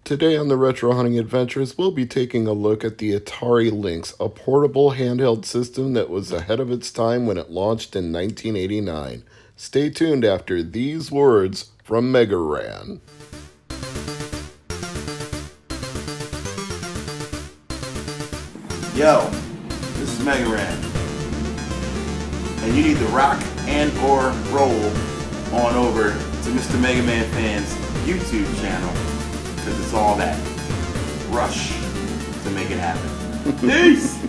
Today on the Retro Hunting Adventures, we'll be taking a look at the Atari Lynx, a portable handheld system that was ahead of its time when it launched in 1989. Stay tuned after these words from Mega Ran. Yo, this is Mega Ran, and you need to rock and or roll on over to Mr. Mega Man Fan's YouTube channel, because it's all that rush to make it happen. Peace!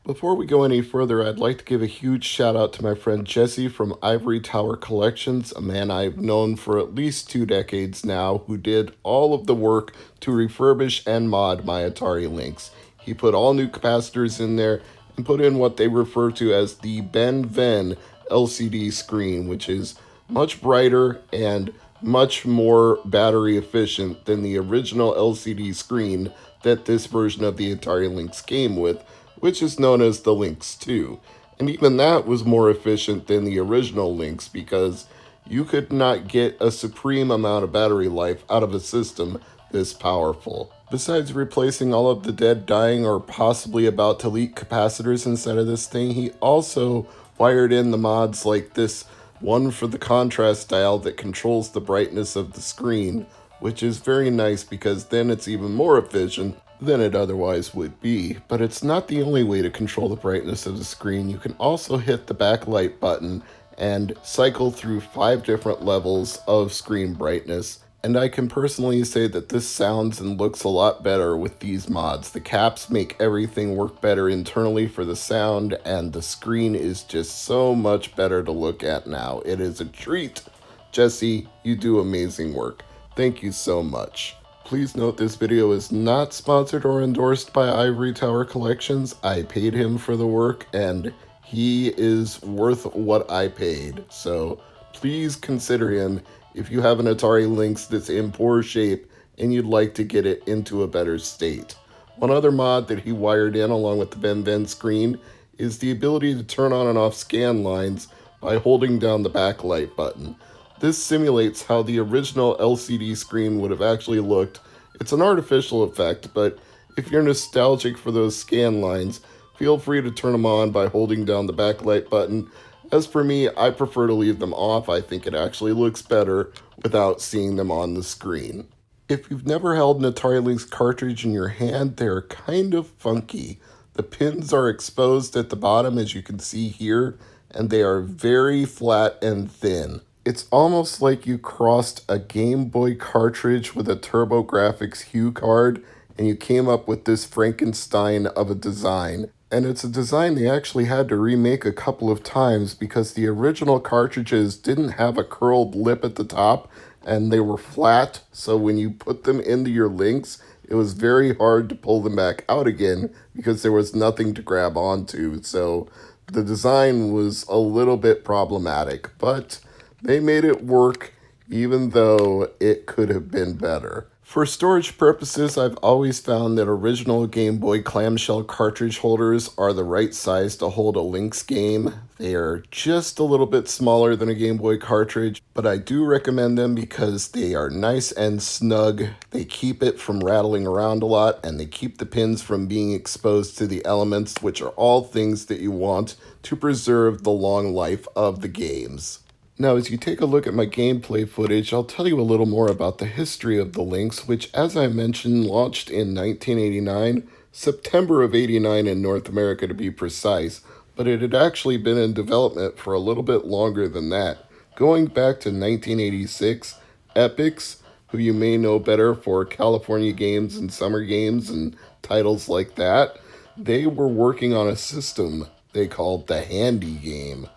Before we go any further, I'd like to give a huge shout out to my friend Jesse from Ivory Tower Collections, a man I've known for at least 2 decades now, who did all of the work to refurbish and mod my Atari Lynx. He put all new capacitors in there and put in what they refer to as the Ben Ven LCD screen, which is much brighter and much more battery efficient than the original LCD screen that this version of the Atari Lynx came with, which is known as the Lynx 2. And even that was more efficient than the original Lynx because you could not get a supreme amount of battery life out of a system this powerful. Besides replacing all of the dead, dying, or possibly about to leak capacitors inside of this thing, he also wired in the mods like this one for the contrast dial that controls the brightness of the screen, which is very nice because then it's even more efficient than it otherwise would be. But it's not the only way to control the brightness of the screen. You can also hit the backlight button and cycle through 5 different levels of screen brightness. And I can personally say that this sounds and looks a lot better with these mods. The caps make everything work better internally for the sound, and the screen is just so much better to look at now. It is a treat. Jesse, you do amazing work. Thank you so much. Please note this video is not sponsored or endorsed by Ivory Tower Collections. I paid him for the work, and he is worth what I paid. So please consider him if you have an Atari Lynx that's in poor shape and you'd like to get it into a better state. One other mod that he wired in along with the Ben Ven screen is the ability to turn on and off scan lines by holding down the backlight button. This simulates how the original LCD screen would have actually looked. It's an artificial effect, but if you're nostalgic for those scan lines, feel free to turn them on by holding down the backlight button. As for me, I prefer to leave them off. I think it actually looks better without seeing them on the screen. If you've never held an Atari Lynx cartridge in your hand, they're kind of funky. The pins are exposed at the bottom, as you can see here, and they are very flat and thin. It's almost like you crossed a Game Boy cartridge with a TurboGrafx Hue card, and you came up with this Frankenstein of a design. And it's a design they actually had to remake a couple of times because the original cartridges didn't have a curled lip at the top and they were flat. So when you put them into your Lynx, it was very hard to pull them back out again because there was nothing to grab onto. So the design was a little bit problematic, but they made it work even though it could have been better. For storage purposes, I've always found that original Game Boy clamshell cartridge holders are the right size to hold a Lynx game. They are just a little bit smaller than a Game Boy cartridge, but I do recommend them because they are nice and snug. They keep it from rattling around a lot, and they keep the pins from being exposed to the elements, which are all things that you want to preserve the long life of the games. Now, as you take a look at my gameplay footage, I'll tell you a little more about the history of the Lynx, which, as I mentioned, launched in 1989, September of 89 in North America to be precise, but it had actually been in development for a little bit longer than that. Going back to 1986, Epix, who you may know better for California Games and Summer Games and titles like that, they were working on a system they called the Handy Game.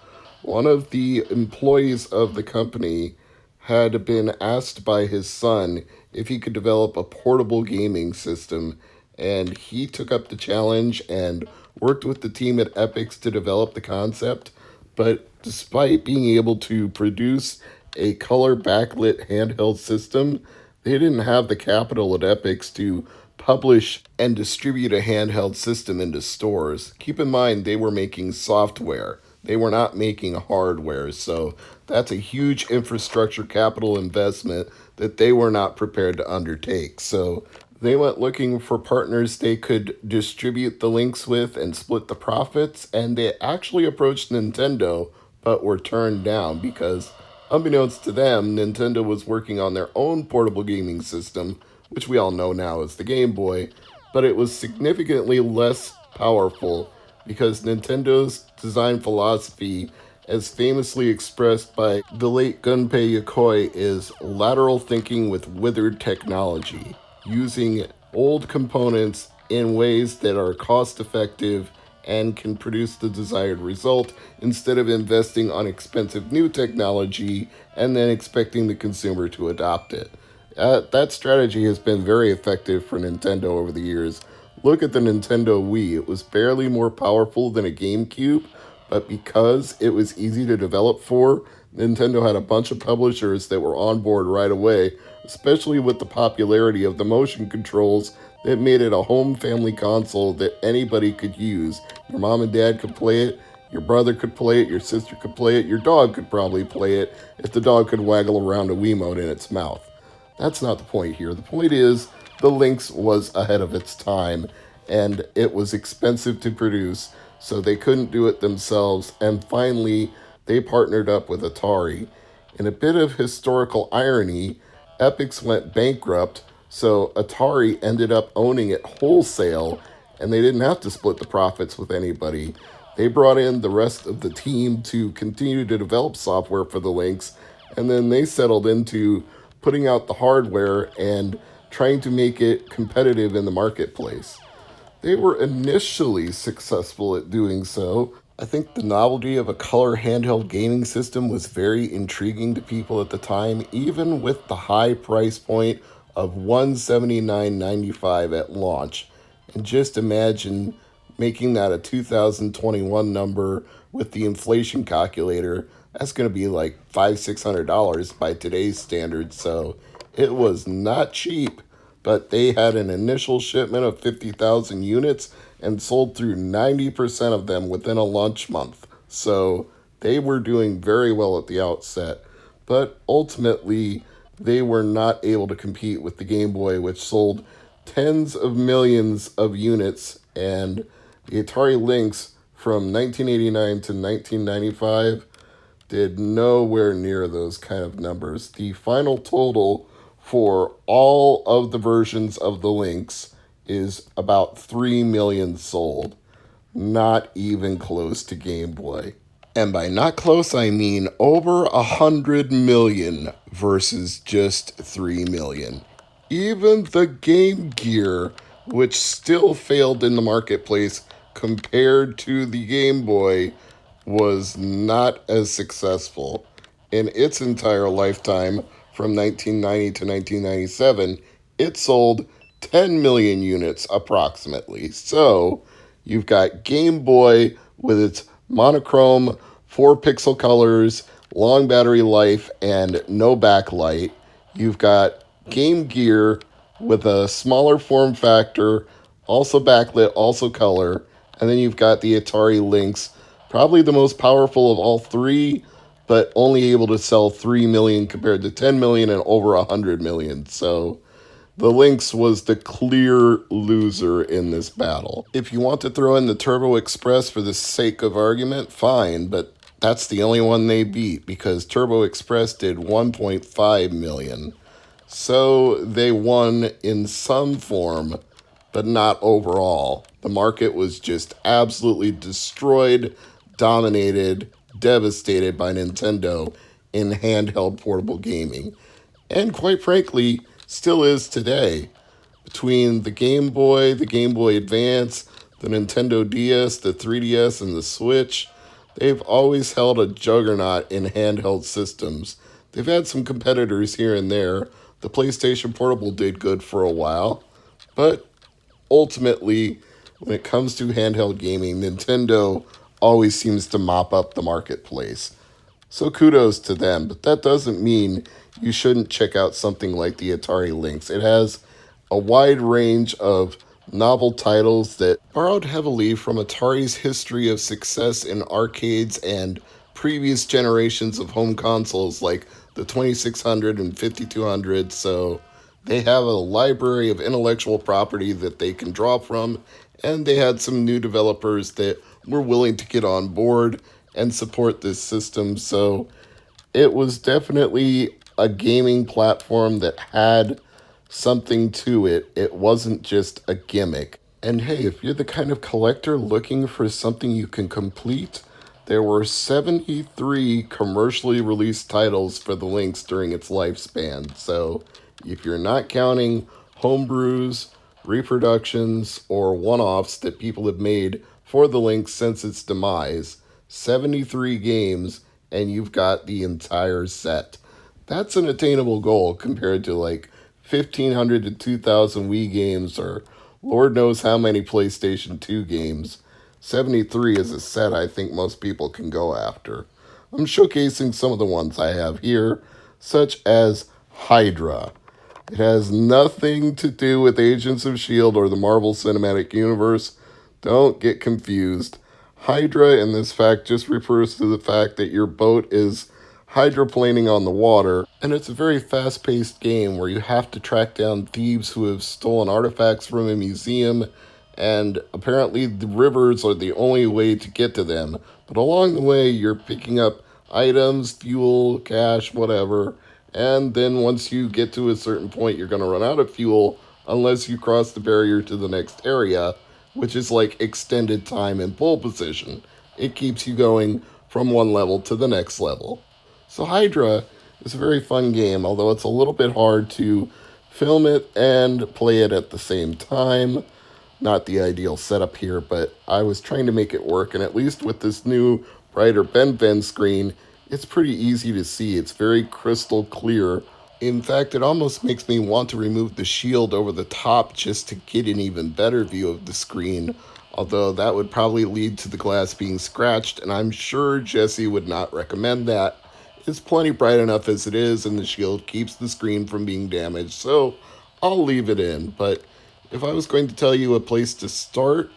One of the employees of the company had been asked by his son if he could develop a portable gaming system, and he took up the challenge and worked with the team at Epix to develop the concept. But despite being able to produce a color backlit handheld system, they didn't have the capital at Epix to publish and distribute a handheld system into stores. Keep in mind, they were making software. They were not making hardware, so that's a huge infrastructure capital investment that they were not prepared to undertake. So they went looking for partners they could distribute the Lynx with and split the profits, and they actually approached Nintendo but were turned down because, unbeknownst to them, Nintendo was working on their own portable gaming system, which we all know now as the Game Boy, but it was significantly less powerful because Nintendo's design philosophy, as famously expressed by the late Gunpei Yokoi, is lateral thinking with withered technology, using old components in ways that are cost effective and can produce the desired result instead of investing on expensive new technology and then expecting the consumer to adopt it. That strategy has been very effective for Nintendo over the years. Look at the Nintendo Wii. It was barely more powerful than a GameCube, but because it was easy to develop for, Nintendo had a bunch of publishers that were on board right away, especially with the popularity of the motion controls that made it a home family console that anybody could use. Your mom and dad could play it, your brother could play it, your sister could play it, your dog could probably play it if the dog could waggle around a Wiimote in its mouth. That's not the point here. The point is the Lynx was ahead of its time and it was expensive to produce, so they couldn't do it themselves, and finally they partnered up with Atari. In a bit of historical irony, Epyx went bankrupt, so Atari ended up owning it wholesale, and they didn't have to split the profits with anybody. They brought in the rest of the team to continue to develop software for the Lynx, and then they settled into putting out the hardware and trying to make it competitive in the marketplace. They were initially successful at doing so. I think the novelty of a color handheld gaming system was very intriguing to people at the time, even with the high price point of $179.95 at launch. And just imagine making that a 2021 number with the inflation calculator. That's going to be like $500-$600 by today's standards. So it was not cheap, but they had an initial shipment of 50,000 units and sold through 90% of them within a launch month. So they were doing very well at the outset. But ultimately, they were not able to compete with the Game Boy, which sold tens of millions of units, and the Atari Lynx from 1989 to 1995 did nowhere near those kind of numbers. The final total for all of the versions of the Lynx is about 3 million sold. Not even close to Game Boy. And by not close, I mean over 100 million versus just 3 million. Even the Game Gear, which still failed in the marketplace compared to the Game Boy, was not as successful. In its entire lifetime, from 1990 to 1997, it sold 10 million units approximately. So you've got Game Boy with its monochrome 4 pixel colors, long battery life, and no backlight. You've got Game Gear with a smaller form factor, also backlit, also color. And then you've got the Atari Lynx, probably the most powerful of all three, but only able to sell 3 million compared to 10 million and over 100 million. So the Lynx was the clear loser in this battle. If you want to throw in the Turbo Express for the sake of argument, fine, but that's the only one they beat because Turbo Express did 1.5 million. So they won in some form, but not overall. The market was just absolutely destroyed, dominated, devastated by Nintendo in handheld portable gaming. And quite frankly, still is today. Between the Game Boy, the Game Boy Advance, the Nintendo DS, the 3DS, and the Switch, they've always held a juggernaut in handheld systems. They've had some competitors here and there. The PlayStation Portable did good for a while, but ultimately, when it comes to handheld gaming, Nintendo always seems to mop up the marketplace. So kudos to them, but that doesn't mean you shouldn't check out something like the Atari Lynx. It has a wide range of novel titles that borrowed heavily from Atari's history of success in arcades and previous generations of home consoles like the 2600 and 5200. So they have a library of intellectual property that they can draw from, and they had some new developers that were willing to get on board and support this system. So it was definitely a gaming platform that had something to it. It wasn't just a gimmick. And hey, if you're the kind of collector looking for something you can complete, there were 73 commercially released titles for the Lynx during its lifespan. So if you're not counting homebrews, reproductions, or one offs that people have made for the Lynx since its demise, 73 games, and you've got the entire set. That's an attainable goal compared to like 1,500 to 2,000 Wii games or Lord knows how many PlayStation 2 games. 73 is a set I think most people can go after. I'm showcasing some of the ones I have here, such as Hydra. It has nothing to do with Agents of S.H.I.E.L.D. or the Marvel Cinematic Universe. Don't get confused. Hydra in this fact just refers to the fact that your boat is hydroplaning on the water, and it's a very fast-paced game where you have to track down thieves who have stolen artifacts from a museum, and apparently the rivers are the only way to get to them. But along the way, you're picking up items, fuel, cash, whatever, and then once you get to a certain point, you're going to run out of fuel unless you cross the barrier to the next area, which is like extended time in pole position. It keeps you going from one level to the next level. So Hydra is a very fun game, although it's a little bit hard to film it and play it at the same time. Not the ideal setup here, but I was trying to make it work, and at least with this new brighter BenFen screen, it's pretty easy to see. It's very crystal clear. In fact, it almost makes me want to remove the shield over the top just to get an even better view of the screen, although that would probably lead to the glass being scratched, and I'm sure Jesse would not recommend that. It's plenty bright enough as it is, and the shield keeps the screen from being damaged, so I'll leave it in. But if I was going to tell you a place to start,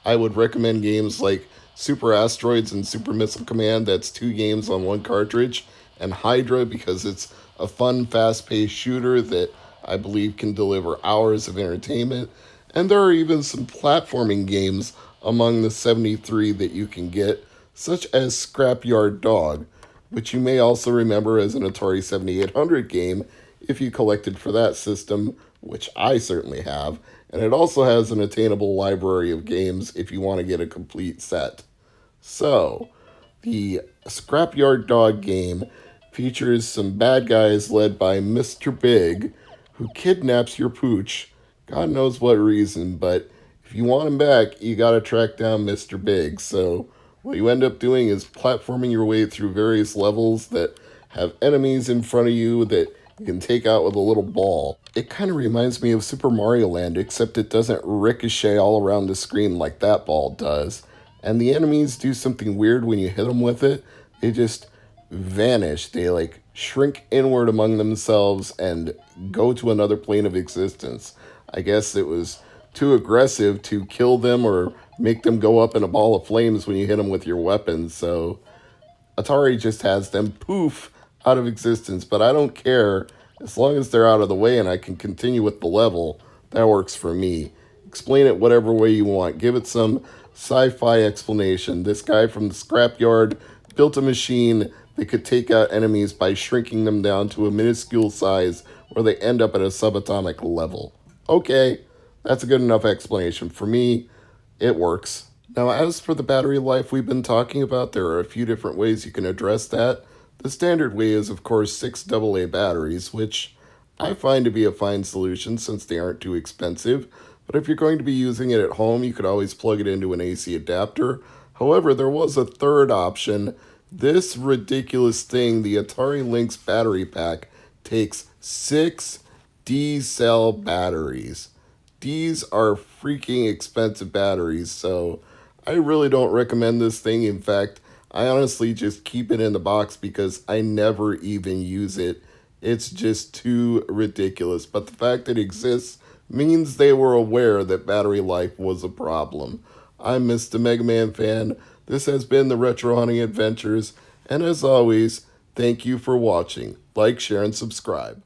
I would recommend games like Super Asteroids and Super Missile Command. That's 2 games on 1 cartridge, and Hydra because it's a fun, fast-paced shooter that I believe can deliver hours of entertainment. And there are even some platforming games among the 73 that you can get, such as Scrapyard Dog, which you may also remember as an Atari 7800 game if you collected for that system, which I certainly have. And it also has an attainable library of games if you want to get a complete set. So, the Scrapyard Dog game features some bad guys led by Mr. Big, who kidnaps your pooch. God knows what reason, but if you want him back, you gotta track down Mr. Big. So, what you end up doing is platforming your way through various levels that have enemies in front of you that you can take out with a little ball. It kind of reminds me of Super Mario Land, except it doesn't ricochet all around the screen like that ball does. And the enemies do something weird when you hit them with it. They just vanish. They like shrink inward among themselves and go to another plane of existence. I guess it was too aggressive to kill them or make them go up in a ball of flames when you hit them with your weapons. So Atari just has them poof out of existence, but I don't care. As long as they're out of the way and I can continue with the level, that works for me. Explain it whatever way you want. Give it some sci-fi explanation. This guy from the scrapyard built a machine that could take out enemies by shrinking them down to a minuscule size where they end up at a subatomic level. Okay, that's a good enough explanation for me. It works. Now, as for the battery life we've been talking about, there are a few different ways you can address that. The standard way is, of course, 6 AA batteries, which I find to be a fine solution since they aren't too expensive. But if you're going to be using it at home, you could always plug it into an AC adapter. However, there was a third option. This ridiculous thing, the Atari Lynx battery pack, takes 6 D-cell batteries. These are freaking expensive batteries, so I really don't recommend this thing. In fact, I honestly just keep it in the box because I never even use it. It's just too ridiculous. But the fact that it exists means they were aware that battery life was a problem. I'm Mr. Mega Man fan. This has been the Retro Hunting Adventures, and as always, Thank you for watching. Like, share, and subscribe.